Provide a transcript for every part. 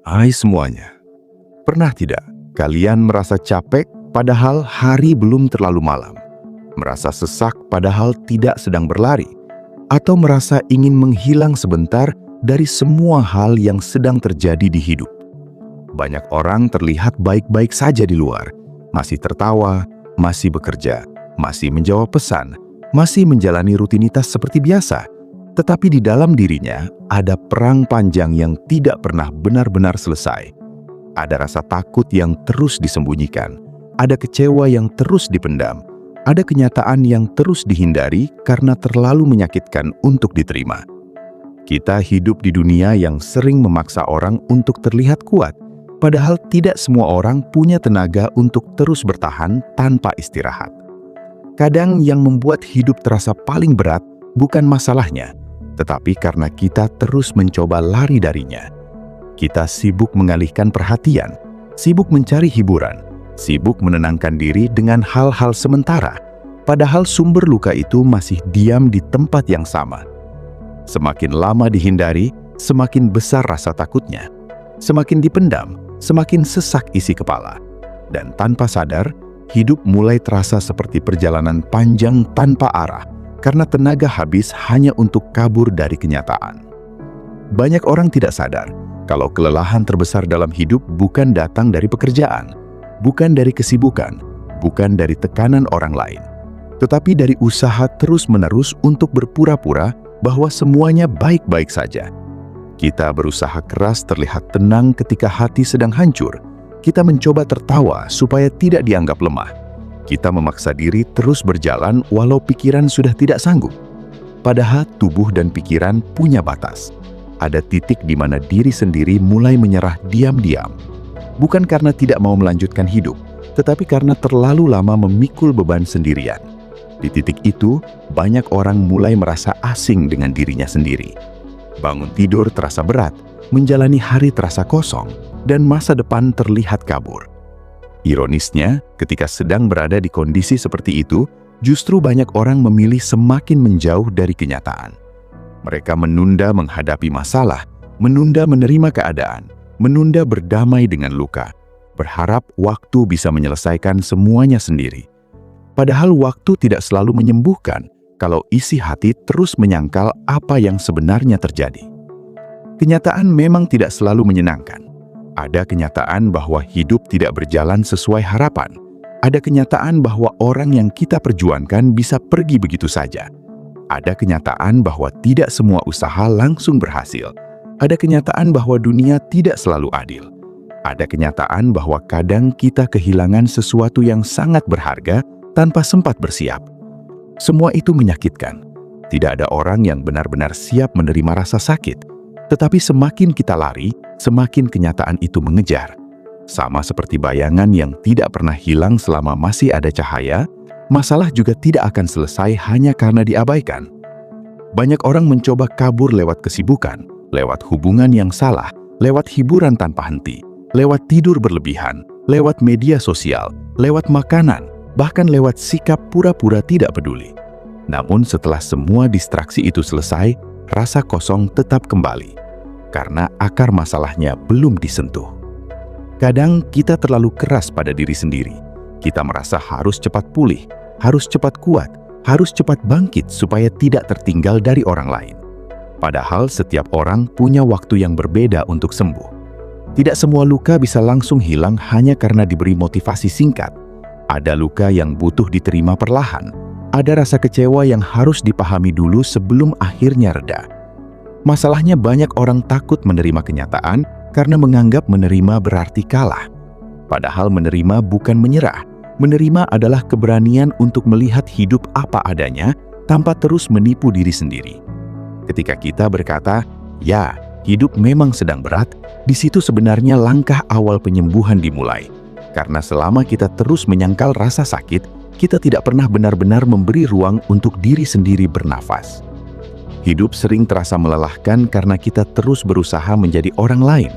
Hai semuanya, pernah tidak kalian merasa capek padahal hari belum terlalu malam? Merasa sesak padahal tidak sedang berlari? Atau merasa ingin menghilang sebentar dari semua hal yang sedang terjadi di hidup? Banyak orang terlihat baik-baik saja di luar, masih tertawa, masih bekerja, masih menjawab pesan, masih menjalani rutinitas seperti biasa. Tetapi di dalam dirinya ada perang panjang yang tidak pernah benar-benar selesai. Ada rasa takut yang terus disembunyikan, ada kecewa yang terus dipendam, ada kenyataan yang terus dihindari karena terlalu menyakitkan untuk diterima. Kita hidup di dunia yang sering memaksa orang untuk terlihat kuat, padahal tidak semua orang punya tenaga untuk terus bertahan tanpa istirahat. Kadang yang membuat hidup terasa paling berat bukan masalahnya, tetapi karena kita terus mencoba lari darinya. Kita sibuk mengalihkan perhatian, sibuk mencari hiburan, sibuk menenangkan diri dengan hal-hal sementara, padahal sumber luka itu masih diam di tempat yang sama. Semakin lama dihindari, semakin besar rasa takutnya. Semakin dipendam, semakin sesak isi kepala. Dan tanpa sadar, hidup mulai terasa seperti perjalanan panjang tanpa arah, karena tenaga habis hanya untuk kabur dari kenyataan. Banyak orang tidak sadar kalau kelelahan terbesar dalam hidup bukan datang dari pekerjaan, bukan dari kesibukan, bukan dari tekanan orang lain, tetapi dari usaha terus-menerus untuk berpura-pura bahwa semuanya baik-baik saja. Kita berusaha keras terlihat tenang ketika hati sedang hancur. Kita mencoba tertawa supaya tidak dianggap lemah. Kita memaksa diri terus berjalan walau pikiran sudah tidak sanggup. Padahal tubuh dan pikiran punya batas. Ada titik di mana diri sendiri mulai menyerah diam-diam. Bukan karena tidak mau melanjutkan hidup, tetapi karena terlalu lama memikul beban sendirian. Di titik itu, banyak orang mulai merasa asing dengan dirinya sendiri. Bangun tidur terasa berat, menjalani hari terasa kosong, dan masa depan terlihat kabur. Ironisnya, ketika sedang berada di kondisi seperti itu, justru banyak orang memilih semakin menjauh dari kenyataan. Mereka menunda menghadapi masalah, menunda menerima keadaan, menunda berdamai dengan luka, berharap waktu bisa menyelesaikan semuanya sendiri. Padahal waktu tidak selalu menyembuhkan kalau isi hati terus menyangkal apa yang sebenarnya terjadi. Kenyataan memang tidak selalu menyenangkan. Ada kenyataan bahwa hidup tidak berjalan sesuai harapan. Ada kenyataan bahwa orang yang kita perjuangkan bisa pergi begitu saja. Ada kenyataan bahwa tidak semua usaha langsung berhasil. Ada kenyataan bahwa dunia tidak selalu adil. Ada kenyataan bahwa kadang kita kehilangan sesuatu yang sangat berharga tanpa sempat bersiap. Semua itu menyakitkan. Tidak ada orang yang benar-benar siap menerima rasa sakit. Tetapi semakin kita lari, semakin kenyataan itu mengejar. Sama seperti bayangan yang tidak pernah hilang selama masih ada cahaya, masalah juga tidak akan selesai hanya karena diabaikan. Banyak orang mencoba kabur lewat kesibukan, lewat hubungan yang salah, lewat hiburan tanpa henti, lewat tidur berlebihan, lewat media sosial, lewat makanan, bahkan lewat sikap pura-pura tidak peduli. Namun setelah semua distraksi itu selesai, rasa kosong tetap kembali, karena akar masalahnya belum disentuh. Kadang kita terlalu keras pada diri sendiri. Kita merasa harus cepat pulih, harus cepat kuat, harus cepat bangkit supaya tidak tertinggal dari orang lain. Padahal setiap orang punya waktu yang berbeda untuk sembuh. Tidak semua luka bisa langsung hilang hanya karena diberi motivasi singkat. Ada luka yang butuh diterima perlahan. Ada rasa kecewa yang harus dipahami dulu sebelum akhirnya reda. Masalahnya banyak orang takut menerima kenyataan karena menganggap menerima berarti kalah. Padahal menerima bukan menyerah. Menerima adalah keberanian untuk melihat hidup apa adanya tanpa terus menipu diri sendiri. Ketika kita berkata, "Ya, hidup memang sedang berat," di situ sebenarnya langkah awal penyembuhan dimulai. Karena selama kita terus menyangkal rasa sakit, kita tidak pernah benar-benar memberi ruang untuk diri sendiri bernafas. Hidup sering terasa melelahkan karena kita terus berusaha menjadi orang lain.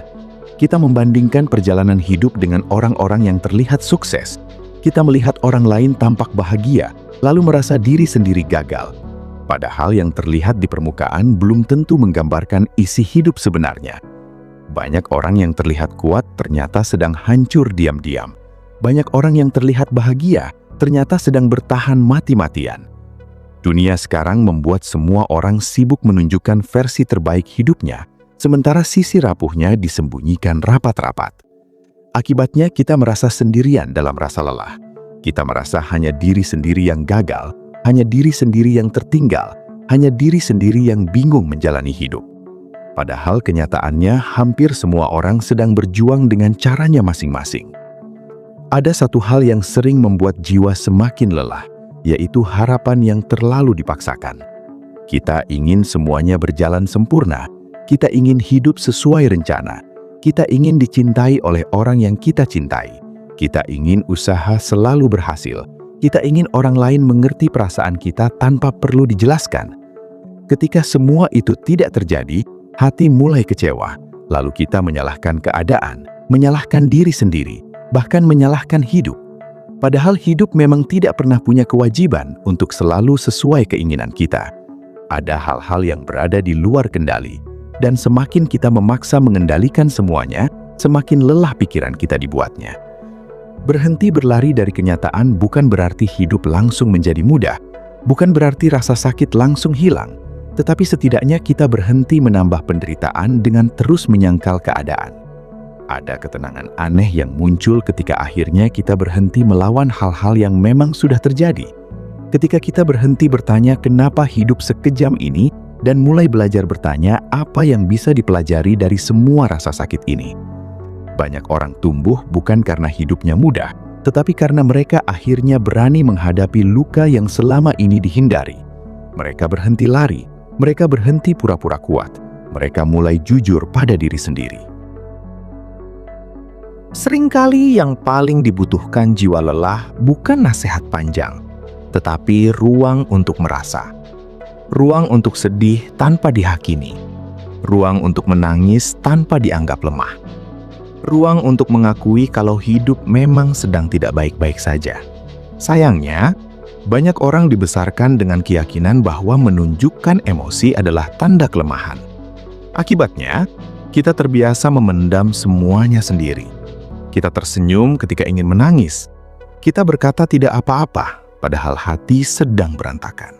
Kita membandingkan perjalanan hidup dengan orang-orang yang terlihat sukses. Kita melihat orang lain tampak bahagia, lalu merasa diri sendiri gagal. Padahal yang terlihat di permukaan belum tentu menggambarkan isi hidup sebenarnya. Banyak orang yang terlihat kuat ternyata sedang hancur diam-diam. Banyak orang yang terlihat bahagia ternyata sedang bertahan mati-matian. Dunia sekarang membuat semua orang sibuk menunjukkan versi terbaik hidupnya, sementara sisi rapuhnya disembunyikan rapat-rapat. Akibatnya kita merasa sendirian dalam rasa lelah. Kita merasa hanya diri sendiri yang gagal, hanya diri sendiri yang tertinggal, hanya diri sendiri yang bingung menjalani hidup. Padahal kenyataannya hampir semua orang sedang berjuang dengan caranya masing-masing. Ada satu hal yang sering membuat jiwa semakin lelah, yaitu harapan yang terlalu dipaksakan. Kita ingin semuanya berjalan sempurna, kita ingin hidup sesuai rencana, kita ingin dicintai oleh orang yang kita cintai, kita ingin usaha selalu berhasil, kita ingin orang lain mengerti perasaan kita tanpa perlu dijelaskan. Ketika semua itu tidak terjadi, hati mulai kecewa, lalu kita menyalahkan keadaan, menyalahkan diri sendiri, bahkan menyalahkan hidup. Padahal hidup memang tidak pernah punya kewajiban untuk selalu sesuai keinginan kita. Ada hal-hal yang berada di luar kendali, dan semakin kita memaksa mengendalikan semuanya, semakin lelah pikiran kita dibuatnya. Berhenti berlari dari kenyataan bukan berarti hidup langsung menjadi mudah, bukan berarti rasa sakit langsung hilang, tetapi setidaknya kita berhenti menambah penderitaan dengan terus menyangkal keadaan. Ada ketenangan aneh yang muncul ketika akhirnya kita berhenti melawan hal-hal yang memang sudah terjadi. Ketika kita berhenti bertanya kenapa hidup sekejam ini dan mulai belajar bertanya apa yang bisa dipelajari dari semua rasa sakit ini. Banyak orang tumbuh bukan karena hidupnya mudah, tetapi karena mereka akhirnya berani menghadapi luka yang selama ini dihindari. Mereka berhenti lari, mereka berhenti pura-pura kuat, mereka mulai jujur pada diri sendiri. Seringkali yang paling dibutuhkan jiwa lelah bukan nasihat panjang, tetapi ruang untuk merasa. Ruang untuk sedih tanpa dihakimi. Ruang untuk menangis tanpa dianggap lemah. Ruang untuk mengakui kalau hidup memang sedang tidak baik-baik saja. Sayangnya, banyak orang dibesarkan dengan keyakinan bahwa menunjukkan emosi adalah tanda kelemahan. Akibatnya, kita terbiasa memendam semuanya sendiri. Kita tersenyum ketika ingin menangis. Kita berkata tidak apa-apa, padahal hati sedang berantakan.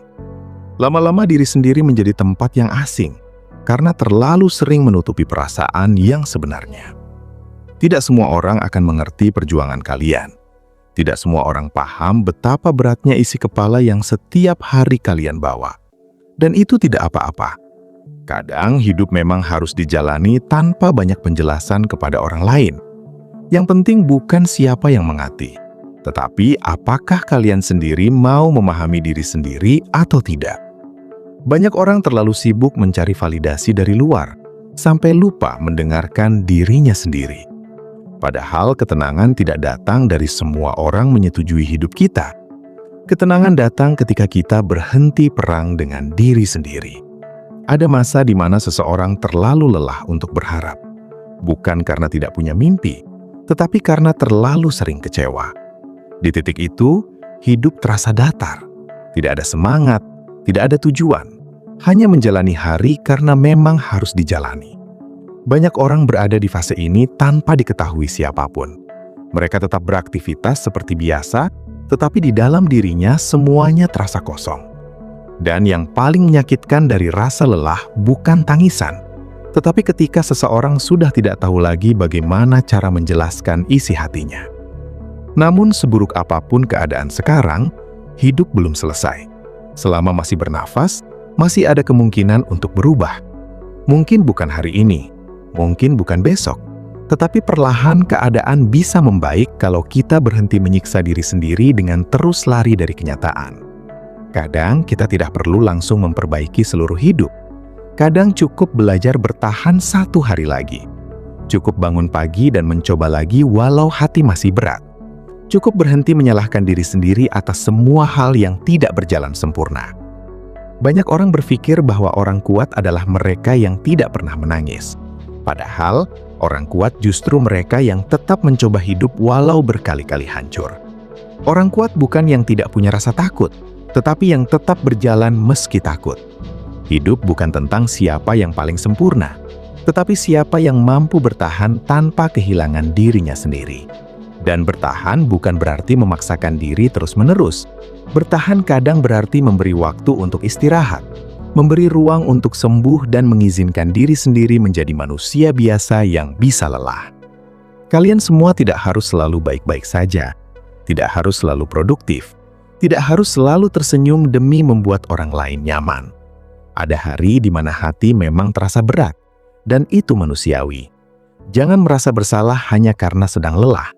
Lama-lama diri sendiri menjadi tempat yang asing, karena terlalu sering menutupi perasaan yang sebenarnya. Tidak semua orang akan mengerti perjuangan kalian. Tidak semua orang paham betapa beratnya isi kepala yang setiap hari kalian bawa. Dan itu tidak apa-apa. Kadang hidup memang harus dijalani tanpa banyak penjelasan kepada orang lain. Yang penting bukan siapa yang mengerti, tetapi apakah kalian sendiri mau memahami diri sendiri atau tidak. Banyak orang terlalu sibuk mencari validasi dari luar, sampai lupa mendengarkan dirinya sendiri. Padahal ketenangan tidak datang dari semua orang menyetujui hidup kita. Ketenangan datang ketika kita berhenti perang dengan diri sendiri. Ada masa di mana seseorang terlalu lelah untuk berharap, bukan karena tidak punya mimpi, tetapi karena terlalu sering kecewa. Di titik itu, hidup terasa datar. Tidak ada semangat, tidak ada tujuan. Hanya menjalani hari karena memang harus dijalani. Banyak orang berada di fase ini tanpa diketahui siapapun. Mereka tetap beraktivitas seperti biasa, tetapi di dalam dirinya semuanya terasa kosong. Dan yang paling menyakitkan dari rasa lelah bukan tangisan, tetapi ketika seseorang sudah tidak tahu lagi bagaimana cara menjelaskan isi hatinya. Namun seburuk apapun keadaan sekarang, hidup belum selesai. Selama masih bernafas, masih ada kemungkinan untuk berubah. Mungkin bukan hari ini, mungkin bukan besok, tetapi perlahan keadaan bisa membaik kalau kita berhenti menyiksa diri sendiri dengan terus lari dari kenyataan. Kadang kita tidak perlu langsung memperbaiki seluruh hidup. Kadang cukup belajar bertahan 1 hari lagi. Cukup bangun pagi dan mencoba lagi walau hati masih berat. Cukup berhenti menyalahkan diri sendiri atas semua hal yang tidak berjalan sempurna. Banyak orang berpikir bahwa orang kuat adalah mereka yang tidak pernah menangis. Padahal, orang kuat justru mereka yang tetap mencoba hidup walau berkali-kali hancur. Orang kuat bukan yang tidak punya rasa takut, tetapi yang tetap berjalan meski takut. Hidup bukan tentang siapa yang paling sempurna. tetapi siapa yang mampu bertahan tanpa kehilangan dirinya sendiri. Dan bertahan bukan berarti memaksakan diri terus-menerus. Bertahan kadang berarti memberi waktu untuk istirahat, memberi ruang untuk sembuh dan mengizinkan diri sendiri menjadi manusia biasa yang bisa lelah. Kalian semua tidak harus selalu baik-baik saja, tidak harus selalu produktif, tidak harus selalu tersenyum demi membuat orang lain nyaman. Ada hari di mana hati memang terasa berat, dan itu manusiawi. Jangan merasa bersalah hanya karena sedang lelah.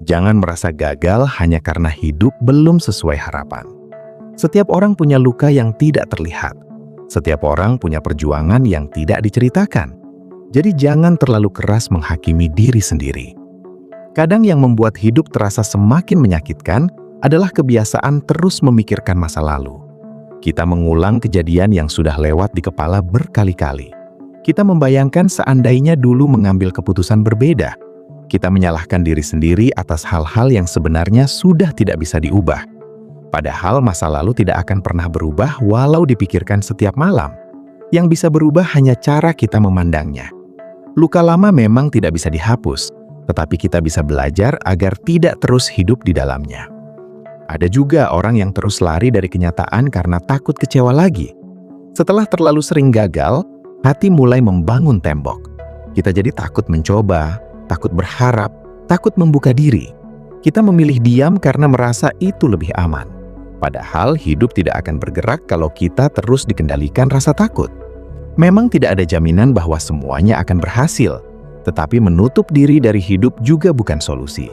Jangan merasa gagal hanya karena hidup belum sesuai harapan. Setiap orang punya luka yang tidak terlihat. Setiap orang punya perjuangan yang tidak diceritakan. Jadi jangan terlalu keras menghakimi diri sendiri. Kadang yang membuat hidup terasa semakin menyakitkan adalah kebiasaan terus memikirkan masa lalu. Kita mengulang kejadian yang sudah lewat di kepala berkali-kali. Kita membayangkan seandainya dulu mengambil keputusan berbeda. Kita menyalahkan diri sendiri atas hal-hal yang sebenarnya sudah tidak bisa diubah. Padahal masa lalu tidak akan pernah berubah walau dipikirkan setiap malam. Yang bisa berubah hanya cara kita memandangnya. Luka lama memang tidak bisa dihapus, tetapi kita bisa belajar agar tidak terus hidup di dalamnya. Ada juga orang yang terus lari dari kenyataan karena takut kecewa lagi. Setelah terlalu sering gagal, hati mulai membangun tembok. Kita jadi takut mencoba, takut berharap, takut membuka diri. Kita memilih diam karena merasa itu lebih aman. Padahal hidup tidak akan bergerak kalau kita terus dikendalikan rasa takut. Memang tidak ada jaminan bahwa semuanya akan berhasil, tetapi menutup diri dari hidup juga bukan solusi.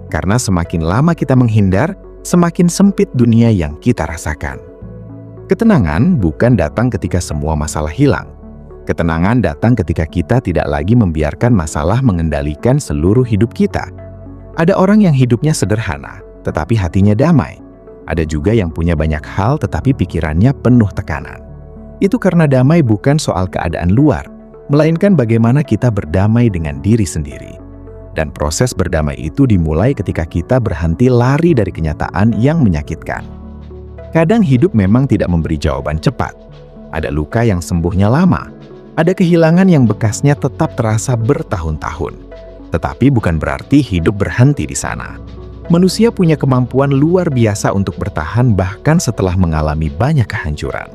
Karena semakin lama kita menghindar, semakin sempit dunia yang kita rasakan. Ketenangan bukan datang ketika semua masalah hilang. Ketenangan datang ketika kita tidak lagi membiarkan masalah mengendalikan seluruh hidup kita. Ada orang yang hidupnya sederhana, tetapi hatinya damai. Ada juga yang punya banyak hal tetapi pikirannya penuh tekanan. Itu karena damai bukan soal keadaan luar, melainkan bagaimana kita berdamai dengan diri sendiri. Dan proses berdamai itu dimulai ketika kita berhenti lari dari kenyataan yang menyakitkan. Kadang hidup memang tidak memberi jawaban cepat. Ada luka yang sembuhnya lama. Ada kehilangan yang bekasnya tetap terasa bertahun-tahun. Tetapi bukan berarti hidup berhenti di sana. Manusia punya kemampuan luar biasa untuk bertahan bahkan setelah mengalami banyak kehancuran.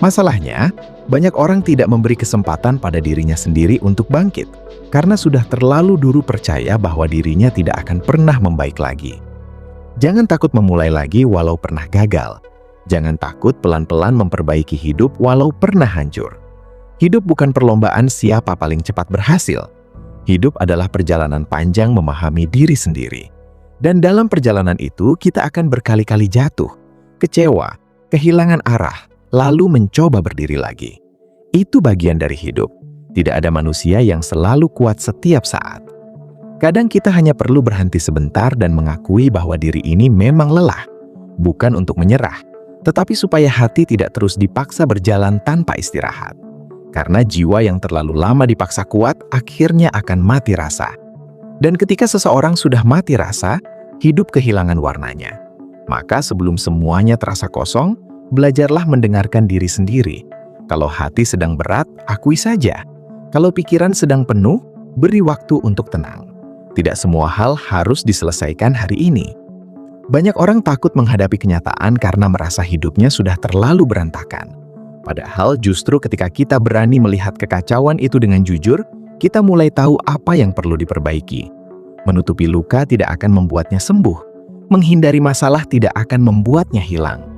Masalahnya, banyak orang tidak memberi kesempatan pada dirinya sendiri untuk bangkit, karena sudah terlalu dulu percaya bahwa dirinya tidak akan pernah membaik lagi. Jangan takut memulai lagi walau pernah gagal. Jangan takut pelan-pelan memperbaiki hidup walau pernah hancur. Hidup bukan perlombaan siapa paling cepat berhasil. Hidup adalah perjalanan panjang memahami diri sendiri. Dan dalam perjalanan itu, kita akan berkali-kali jatuh, kecewa, kehilangan arah, lalu mencoba berdiri lagi. Itu bagian dari hidup. Tidak ada manusia yang selalu kuat setiap saat. Kadang kita hanya perlu berhenti sebentar dan mengakui bahwa diri ini memang lelah. Bukan untuk menyerah, tetapi supaya hati tidak terus dipaksa berjalan tanpa istirahat. Karena jiwa yang terlalu lama dipaksa kuat, akhirnya akan mati rasa. Dan ketika seseorang sudah mati rasa, hidup kehilangan warnanya. Maka sebelum semuanya terasa kosong, belajarlah mendengarkan diri sendiri. Kalau hati sedang berat, akui saja. Kalau pikiran sedang penuh, beri waktu untuk tenang. Tidak semua hal harus diselesaikan hari ini. Banyak orang takut menghadapi kenyataan karena merasa hidupnya sudah terlalu berantakan. Padahal justru ketika kita berani melihat kekacauan itu dengan jujur, kita mulai tahu apa yang perlu diperbaiki. Menutupi luka tidak akan membuatnya sembuh. Menghindari masalah tidak akan membuatnya hilang.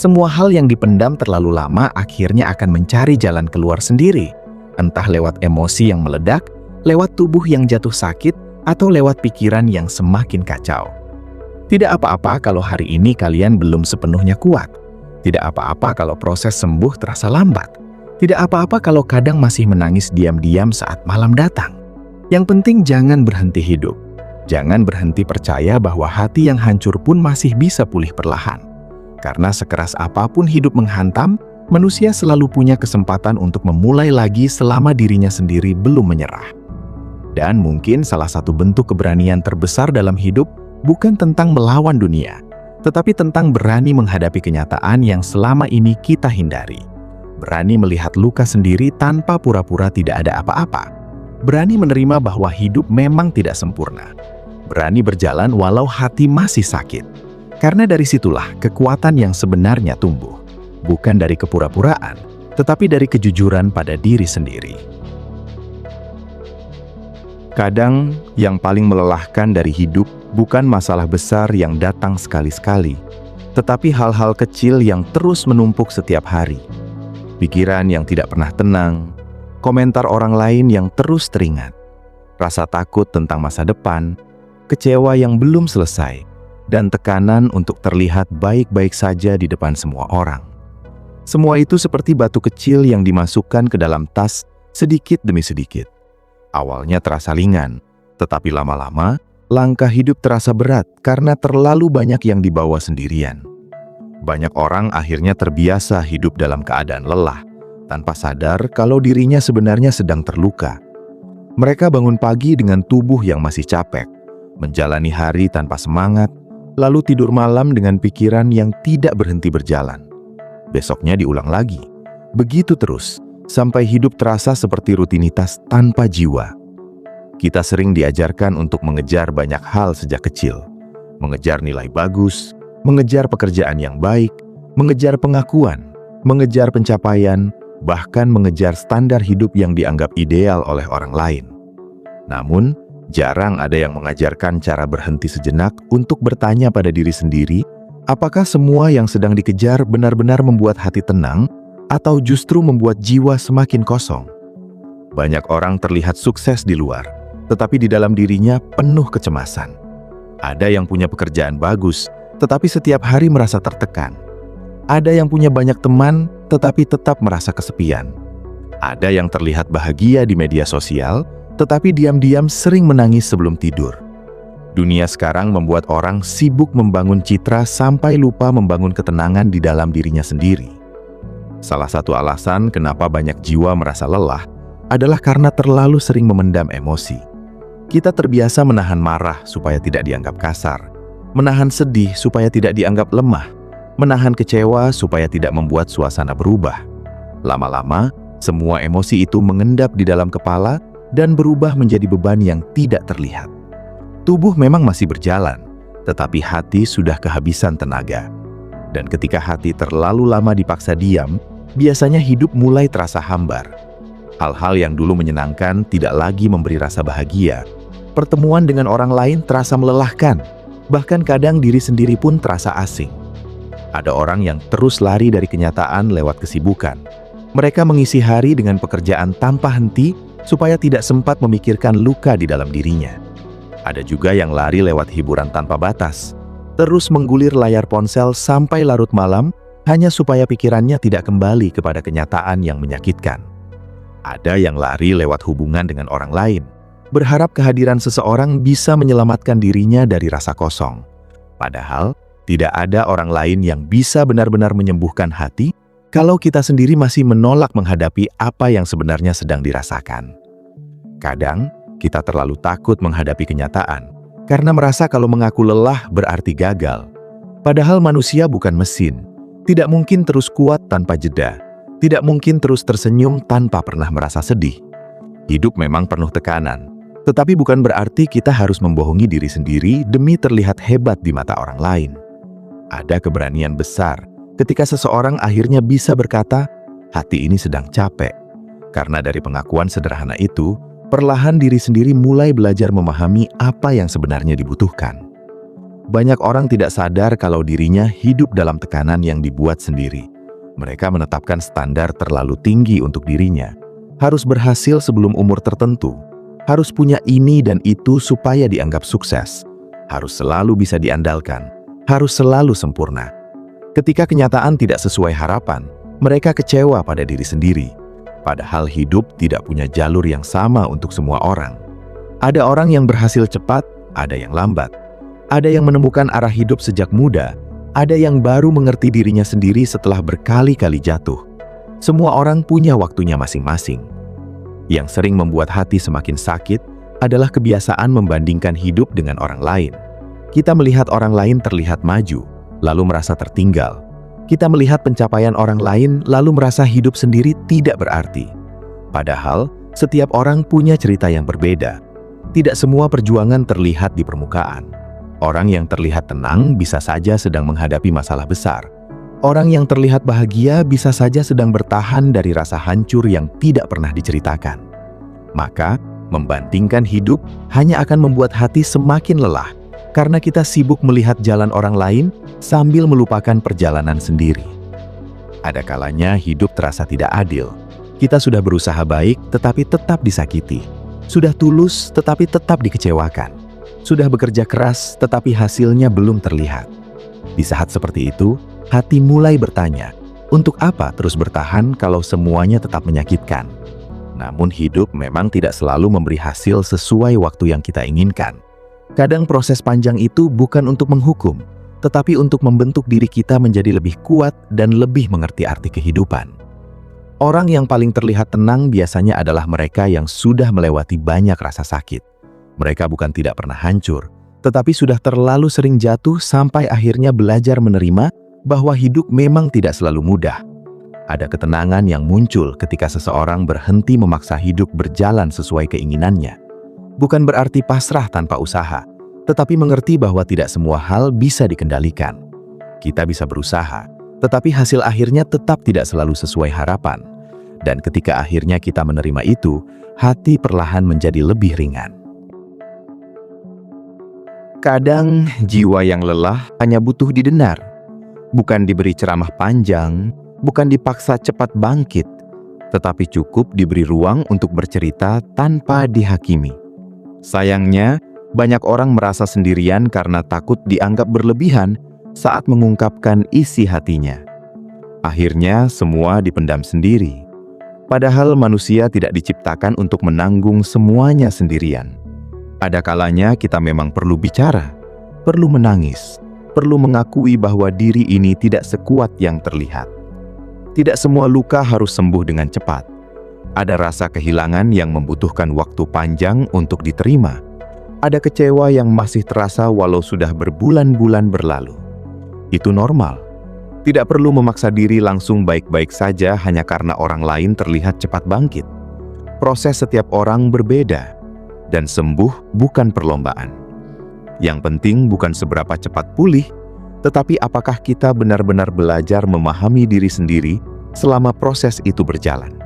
Semua hal yang dipendam terlalu lama akhirnya akan mencari jalan keluar sendiri. Entah lewat emosi yang meledak, lewat tubuh yang jatuh sakit, atau lewat pikiran yang semakin kacau. Tidak apa-apa kalau hari ini kalian belum sepenuhnya kuat. Tidak apa-apa kalau proses sembuh terasa lambat. Tidak apa-apa kalau kadang masih menangis diam-diam saat malam datang. Yang penting jangan berhenti hidup. Jangan berhenti percaya bahwa hati yang hancur pun masih bisa pulih perlahan. Karena sekeras apapun hidup menghantam, manusia selalu punya kesempatan untuk memulai lagi selama dirinya sendiri belum menyerah. Dan mungkin salah satu bentuk keberanian terbesar dalam hidup bukan tentang melawan dunia, tetapi tentang berani menghadapi kenyataan yang selama ini kita hindari. berani melihat luka sendiri tanpa pura-pura tidak ada apa-apa, berani menerima bahwa hidup memang tidak sempurna, berani berjalan walau hati masih sakit. Karena dari situlah kekuatan yang sebenarnya tumbuh, bukan dari kepura-puraan, tetapi dari kejujuran pada diri sendiri. Kadang yang paling melelahkan dari hidup bukan masalah besar yang datang sekali-sekali, tetapi hal-hal kecil yang terus menumpuk setiap hari. Pikiran yang tidak pernah tenang, komentar orang lain yang terus teringat, rasa takut tentang masa depan, kecewa yang belum selesai, dan tekanan untuk terlihat baik-baik saja di depan semua orang. Semua itu seperti batu kecil yang dimasukkan ke dalam tas sedikit demi sedikit. Awalnya terasa ringan, tetapi lama-lama langkah hidup terasa berat karena terlalu banyak yang dibawa sendirian. Banyak orang akhirnya terbiasa hidup dalam keadaan lelah, tanpa sadar kalau dirinya sebenarnya sedang terluka. Mereka bangun pagi dengan tubuh yang masih capek, menjalani hari tanpa semangat, lalu tidur malam dengan pikiran yang tidak berhenti berjalan. Besoknya diulang lagi. Begitu terus, sampai hidup terasa seperti rutinitas tanpa jiwa. Kita sering diajarkan untuk mengejar banyak hal sejak kecil. Mengejar nilai bagus, mengejar pekerjaan yang baik, mengejar pengakuan, mengejar pencapaian, bahkan mengejar standar hidup yang dianggap ideal oleh orang lain. Namun, jarang ada yang mengajarkan cara berhenti sejenak untuk bertanya pada diri sendiri, apakah semua yang sedang dikejar benar-benar membuat hati tenang atau justru membuat jiwa semakin kosong? Banyak orang terlihat sukses di luar, tetapi di dalam dirinya penuh kecemasan. Ada yang punya pekerjaan bagus, tetapi setiap hari merasa tertekan. Ada yang punya banyak teman, tetapi tetap merasa kesepian. Ada yang terlihat bahagia di media sosial, tetapi diam-diam sering menangis sebelum tidur. Dunia sekarang membuat orang sibuk membangun citra sampai lupa membangun ketenangan di dalam dirinya sendiri. Salah satu alasan kenapa banyak jiwa merasa lelah adalah karena terlalu sering memendam emosi. Kita terbiasa menahan marah supaya tidak dianggap kasar, menahan sedih supaya tidak dianggap lemah, menahan kecewa supaya tidak membuat suasana berubah. Lama-lama, semua emosi itu mengendap di dalam kepala dan berubah menjadi beban yang tidak terlihat. Tubuh memang masih berjalan, tetapi hati sudah kehabisan tenaga. Dan ketika hati terlalu lama dipaksa diam, biasanya hidup mulai terasa hambar. Hal-hal yang dulu menyenangkan tidak lagi memberi rasa bahagia. Pertemuan dengan orang lain terasa melelahkan, bahkan kadang diri sendiri pun terasa asing. Ada orang yang terus lari dari kenyataan lewat kesibukan. Mereka mengisi hari dengan pekerjaan tanpa henti supaya tidak sempat memikirkan luka di dalam dirinya. Ada juga yang lari lewat hiburan tanpa batas, terus menggulir layar ponsel sampai larut malam hanya supaya pikirannya tidak kembali kepada kenyataan yang menyakitkan. Ada yang lari lewat hubungan dengan orang lain, berharap kehadiran seseorang bisa menyelamatkan dirinya dari rasa kosong. Padahal, tidak ada orang lain yang bisa benar-benar menyembuhkan hati kalau kita sendiri masih menolak menghadapi apa yang sebenarnya sedang dirasakan. Kadang, kita terlalu takut menghadapi kenyataan karena merasa kalau mengaku lelah berarti gagal. Padahal manusia bukan mesin, tidak mungkin terus kuat tanpa jeda, tidak mungkin terus tersenyum tanpa pernah merasa sedih. Hidup memang penuh tekanan, tetapi bukan berarti kita harus membohongi diri sendiri demi terlihat hebat di mata orang lain. Ada keberanian besar ketika seseorang akhirnya bisa berkata, hati ini sedang capek. Karena dari pengakuan sederhana itu, perlahan diri sendiri mulai belajar memahami apa yang sebenarnya dibutuhkan. Banyak orang tidak sadar kalau dirinya hidup dalam tekanan yang dibuat sendiri. Mereka menetapkan standar terlalu tinggi untuk dirinya. Harus berhasil sebelum umur tertentu. Harus punya ini dan itu supaya dianggap sukses. Harus selalu bisa diandalkan. Harus selalu sempurna. Ketika kenyataan tidak sesuai harapan, mereka kecewa pada diri sendiri. Padahal hidup tidak punya jalur yang sama untuk semua orang. Ada orang yang berhasil cepat, ada yang lambat. Ada yang menemukan arah hidup sejak muda, ada yang baru mengerti dirinya sendiri setelah berkali-kali jatuh. Semua orang punya waktunya masing-masing. Yang sering membuat hati semakin sakit adalah kebiasaan membandingkan hidup dengan orang lain. Kita melihat orang lain terlihat maju, lalu merasa tertinggal. Kita melihat pencapaian orang lain lalu merasa hidup sendiri tidak berarti. Padahal, setiap orang punya cerita yang berbeda. Tidak semua perjuangan terlihat di permukaan. Orang yang terlihat tenang bisa saja sedang menghadapi masalah besar. Orang yang terlihat bahagia bisa saja sedang bertahan dari rasa hancur yang tidak pernah diceritakan. Maka, membandingkan hidup hanya akan membuat hati semakin lelah karena kita sibuk melihat jalan orang lain sambil melupakan perjalanan sendiri. Ada kalanya hidup terasa tidak adil. Kita sudah berusaha baik tetapi tetap disakiti. Sudah tulus tetapi tetap dikecewakan. Sudah bekerja keras tetapi hasilnya belum terlihat. Di saat seperti itu, hati mulai bertanya, untuk apa terus bertahan kalau semuanya tetap menyakitkan? Namun hidup memang tidak selalu memberi hasil sesuai waktu yang kita inginkan. Kadang proses panjang itu bukan untuk menghukum, tetapi untuk membentuk diri kita menjadi lebih kuat dan lebih mengerti arti kehidupan. Orang yang paling terlihat tenang biasanya adalah mereka yang sudah melewati banyak rasa sakit. Mereka bukan tidak pernah hancur, tetapi sudah terlalu sering jatuh sampai akhirnya belajar menerima bahwa hidup memang tidak selalu mudah. Ada ketenangan yang muncul ketika seseorang berhenti memaksa hidup berjalan sesuai keinginannya. Bukan berarti pasrah tanpa usaha, tetapi mengerti bahwa tidak semua hal bisa dikendalikan. Kita bisa berusaha, tetapi hasil akhirnya tetap tidak selalu sesuai harapan. Dan ketika akhirnya kita menerima itu, hati perlahan menjadi lebih ringan. Kadang jiwa yang lelah hanya butuh didengar. Bukan diberi ceramah panjang, bukan dipaksa cepat bangkit, tetapi cukup diberi ruang untuk bercerita tanpa dihakimi. Sayangnya, banyak orang merasa sendirian karena takut dianggap berlebihan saat mengungkapkan isi hatinya. Akhirnya, semua dipendam sendiri. Padahal manusia tidak diciptakan untuk menanggung semuanya sendirian. Ada kalanya kita memang perlu bicara, perlu menangis, perlu mengakui bahwa diri ini tidak sekuat yang terlihat. Tidak semua luka harus sembuh dengan cepat. Ada rasa kehilangan yang membutuhkan waktu panjang untuk diterima. Ada kecewa yang masih terasa walau sudah berbulan-bulan berlalu. Itu normal. Tidak perlu memaksa diri langsung baik-baik saja hanya karena orang lain terlihat cepat bangkit. Proses setiap orang berbeda, dan sembuh bukan perlombaan. Yang penting bukan seberapa cepat pulih, tetapi apakah kita benar-benar belajar memahami diri sendiri selama proses itu berjalan.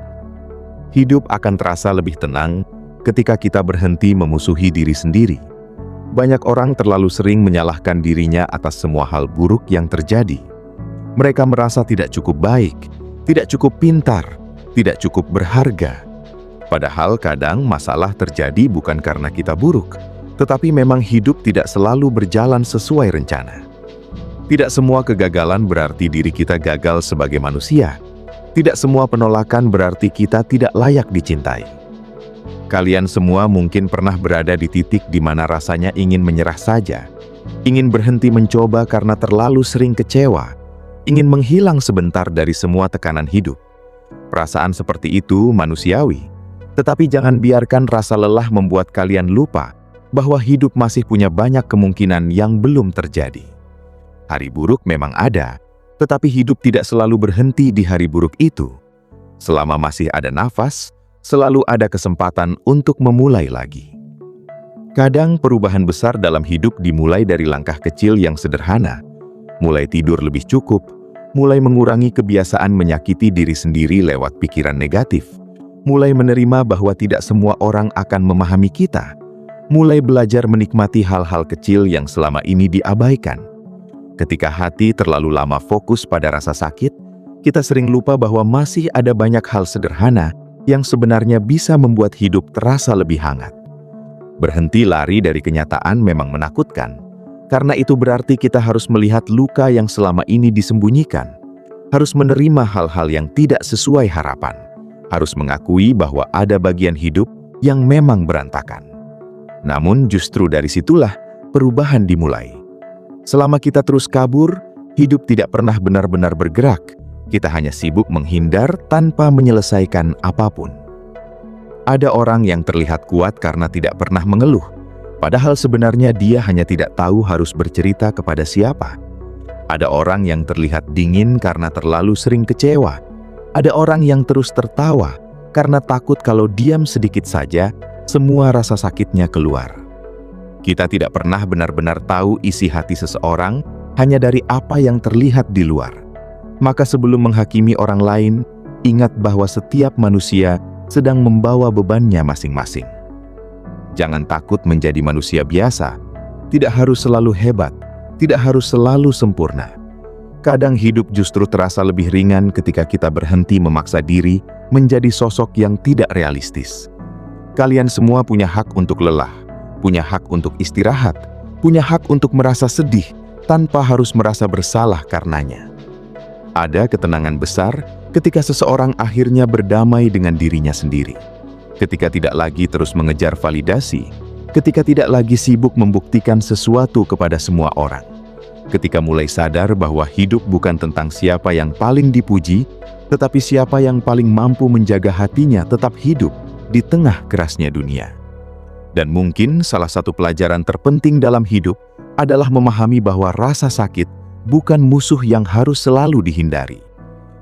Hidup akan terasa lebih tenang ketika kita berhenti memusuhi diri sendiri. Banyak orang terlalu sering menyalahkan dirinya atas semua hal buruk yang terjadi. Mereka merasa tidak cukup baik, tidak cukup pintar, tidak cukup berharga. Padahal kadang masalah terjadi bukan karena kita buruk, tetapi memang hidup tidak selalu berjalan sesuai rencana. Tidak semua kegagalan berarti diri kita gagal sebagai manusia. Tidak semua penolakan berarti kita tidak layak dicintai. Kalian semua mungkin pernah berada di titik di mana rasanya ingin menyerah saja, ingin berhenti mencoba karena terlalu sering kecewa, ingin menghilang sebentar dari semua tekanan hidup. Perasaan seperti itu manusiawi, tetapi jangan biarkan rasa lelah membuat kalian lupa bahwa hidup masih punya banyak kemungkinan yang belum terjadi. Hari buruk memang ada, tetapi hidup tidak selalu berhenti di hari buruk itu. Selama masih ada nafas, selalu ada kesempatan untuk memulai lagi. Kadang perubahan besar dalam hidup dimulai dari langkah kecil yang sederhana. Mulai tidur lebih cukup, mulai mengurangi kebiasaan menyakiti diri sendiri lewat pikiran negatif, mulai menerima bahwa tidak semua orang akan memahami kita, mulai belajar menikmati hal-hal kecil yang selama ini diabaikan. Ketika hati terlalu lama fokus pada rasa sakit, kita sering lupa bahwa masih ada banyak hal sederhana yang sebenarnya bisa membuat hidup terasa lebih hangat. Berhenti lari dari kenyataan memang menakutkan. Karena itu berarti kita harus melihat luka yang selama ini disembunyikan, harus menerima hal-hal yang tidak sesuai harapan, harus mengakui bahwa ada bagian hidup yang memang berantakan. Namun justru dari situlah perubahan dimulai. Selama kita terus kabur, hidup tidak pernah benar-benar bergerak. Kita hanya sibuk menghindar tanpa menyelesaikan apapun. Ada orang yang terlihat kuat karena tidak pernah mengeluh. Padahal sebenarnya dia hanya tidak tahu harus bercerita kepada siapa. Ada orang yang terlihat dingin karena terlalu sering kecewa. Ada orang yang terus tertawa karena takut kalau diam sedikit saja, semua rasa sakitnya keluar. Kita tidak pernah benar-benar tahu isi hati seseorang hanya dari apa yang terlihat di luar. Maka sebelum menghakimi orang lain, ingat bahwa setiap manusia sedang membawa bebannya masing-masing. Jangan takut menjadi manusia biasa. Tidak harus selalu hebat, tidak harus selalu sempurna. Kadang hidup justru terasa lebih ringan ketika kita berhenti memaksa diri menjadi sosok yang tidak realistis. Kalian semua punya hak untuk lelah, punya hak untuk istirahat, punya hak untuk merasa sedih tanpa harus merasa bersalah karenanya. Ada ketenangan besar ketika seseorang akhirnya berdamai dengan dirinya sendiri. Ketika tidak lagi terus mengejar validasi, ketika tidak lagi sibuk membuktikan sesuatu kepada semua orang. Ketika mulai sadar bahwa hidup bukan tentang siapa yang paling dipuji, tetapi siapa yang paling mampu menjaga hatinya tetap hidup di tengah kerasnya dunia. Dan mungkin salah satu pelajaran terpenting dalam hidup adalah memahami bahwa rasa sakit bukan musuh yang harus selalu dihindari.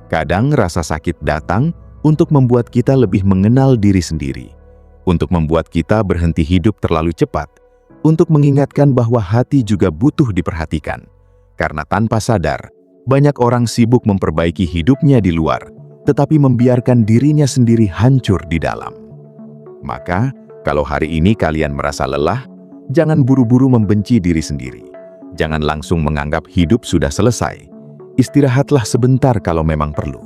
Kadang rasa sakit datang untuk membuat kita lebih mengenal diri sendiri, untuk membuat kita berhenti hidup terlalu cepat, untuk mengingatkan bahwa hati juga butuh diperhatikan. Karena tanpa sadar, banyak orang sibuk memperbaiki hidupnya di luar, tetapi membiarkan dirinya sendiri hancur di dalam. Maka, kalau hari ini kalian merasa lelah, jangan buru-buru membenci diri sendiri. Jangan langsung menganggap hidup sudah selesai. Istirahatlah sebentar kalau memang perlu.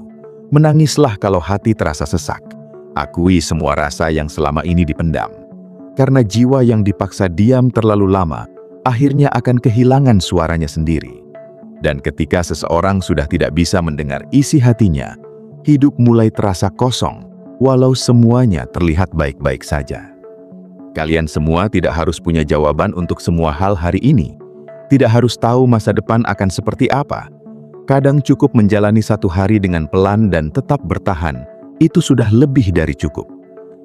Menangislah kalau hati terasa sesak. Akui semua rasa yang selama ini dipendam. Karena jiwa yang dipaksa diam terlalu lama, akhirnya akan kehilangan suaranya sendiri. Dan ketika seseorang sudah tidak bisa mendengar isi hatinya, hidup mulai terasa kosong, walau semuanya terlihat baik-baik saja. Kalian semua tidak harus punya jawaban untuk semua hal hari ini. Tidak harus tahu masa depan akan seperti apa. Kadang cukup menjalani satu hari dengan pelan dan tetap bertahan, itu sudah lebih dari cukup.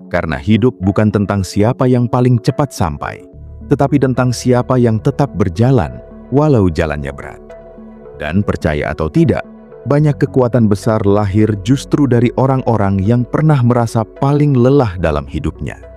Karena hidup bukan tentang siapa yang paling cepat sampai, tetapi tentang siapa yang tetap berjalan, walau jalannya berat. Dan percaya atau tidak, banyak kekuatan besar lahir justru dari orang-orang yang pernah merasa paling lelah dalam hidupnya.